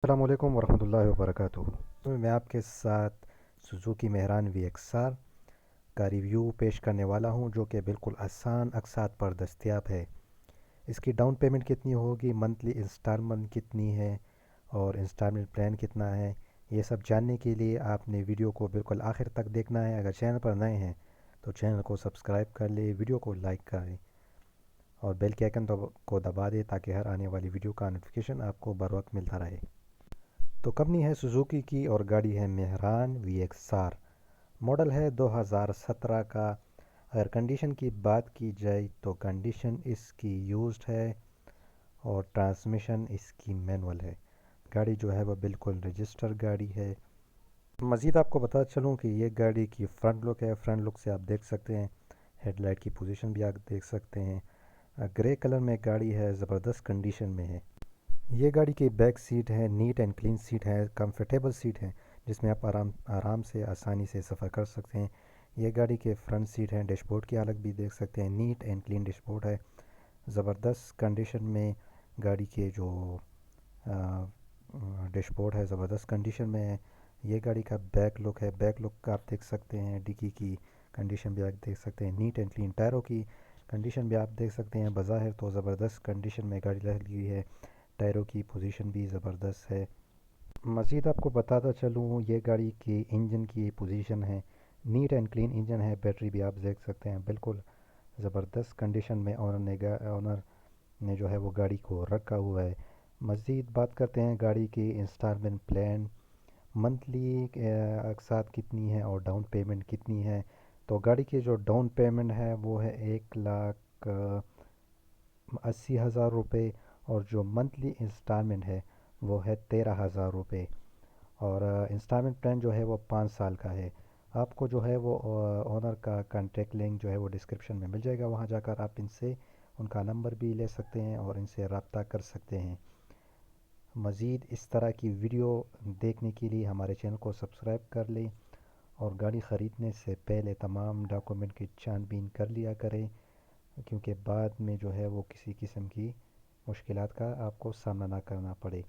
अस्सलाम वालेकुम वरहमतुल्लाहि वबरकातुहू। तो मैं आपके साथ सुजुकी मेहरान VXR का रिव्यू पेश करने वाला हूं, जो कि बिल्कुल आसान अक़सात पर दस्तयाब है। इसकी डाउन पेमेंट कितनी होगी, मंथली इंस्टॉलमेंट कितनी है और इंस्टॉलमेंट प्लान कितना है, ये सब जानने के लिए आपने वीडियो को बिल्कुल आखिर तक देखना है। अगर चैनल पर नए हैं तो चैनल को सब्सक्राइब कर ले, वीडियो को लाइक करें और बेल के आइकन को दबा दें ताकि हर आने वाली वीडियो का नोटिफिकेशन आपको बर वक्त मिलता रहे। तो कंपनी है सुजुकी की और गाड़ी है मेहरान VXR। मॉडल है 2017 का। अगर कंडीशन की बात की जाए तो कंडीशन इसकी यूज्ड है और ट्रांसमिशन इसकी मैनुअल है। गाड़ी जो है वह बिल्कुल रजिस्टर गाड़ी है। मज़ीद आपको बता चलूँ कि ये गाड़ी की फ़्रंट लुक है। फ़्रंट लुक से आप देख सकते हैं, हेडलाइट की पोजीशन भी आप देख सकते हैं। ग्रे कलर में गाड़ी है, ज़बरदस्त कंडीशन में है। ये गाड़ी की बैक सीट है, नीट एंड क्लीन सीट है, कंफर्टेबल सीट है जिसमें आप आराम से आसानी से सफ़र कर सकते हैं। ये गाड़ी के फ्रंट सीट है, डैशबोर्ड की हालत भी देख सकते हैं, नीट एंड क्लीन डैशबोर्ड है। ज़बरदस्त कंडीशन में गाड़ी के जो डैशबोर्ड है ज़बरदस्त कंडीशन में है। ये गाड़ी का बैक लुक है, बैक लुक आप देख सकते हैं, डिक्की की कंडीशन भी आप देख सकते हैं, नीट एंड क्लीन टायरों की कंडीशन भी आप देख सकते हैं। बज़ाहिर तो ज़बरदस्त कंडीशन में गाड़ी लगी हुई है, टायरों की पोजीशन भी ज़बरदस्त है। मज़ीद आपको बताता चलूँ, ये गाड़ी की इंजन की पोजीशन है, नीट एंड क्लीन इंजन है। बैटरी भी आप देख सकते हैं, बिल्कुल ज़बरदस्त कंडीशन में ओनर ने जो है वो गाड़ी को रखा हुआ है। मज़ीद बात करते हैं गाड़ी की इंस्टॉलमेंट प्लान, मंथली अक़सात कितनी है और डाउन पेमेंट कितनी है। तो गाड़ी की जो डाउन पेमेंट है वो है 1,80,000 रुपये और जो मंथली इंस्टॉलमेंट है वो है 13,000 रुपये। और इंस्टॉलमेंट प्लान जो है वो 5 साल का है। आपको जो है वो ओनर का कॉन्टेक्ट लिंक जो है वो डिस्क्रिप्शन में मिल जाएगा, वहाँ जाकर आप इनसे उनका नंबर भी ले सकते हैं और इनसे रब्ता कर सकते हैं। मज़ीद इस तरह की वीडियो देखने के लिए हमारे चैनल को सब्सक्राइब कर लें और गाड़ी ख़रीदने से पहले तमाम डॉक्यूमेंट की छानबीन कर लिया करें, क्योंकि बाद में जो है वो किसी किस्म की मुश्किलात का आपको सामना ना करना पड़े।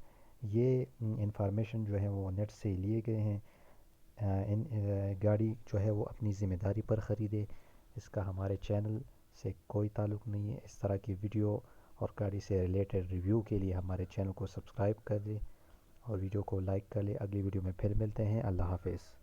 ये इंफॉर्मेशन जो है वो नेट से लिए गए हैं। गाड़ी जो है वो अपनी ज़िम्मेदारी पर ख़रीदे, इसका हमारे चैनल से कोई ताल्लुक़ नहीं है। इस तरह की वीडियो और गाड़ी से रिलेटेड रिव्यू के लिए हमारे चैनल को सब्सक्राइब कर दें और वीडियो को लाइक कर लें। अगली वीडियो में फिर मिलते हैं। अल्लाह हाफ़िज़।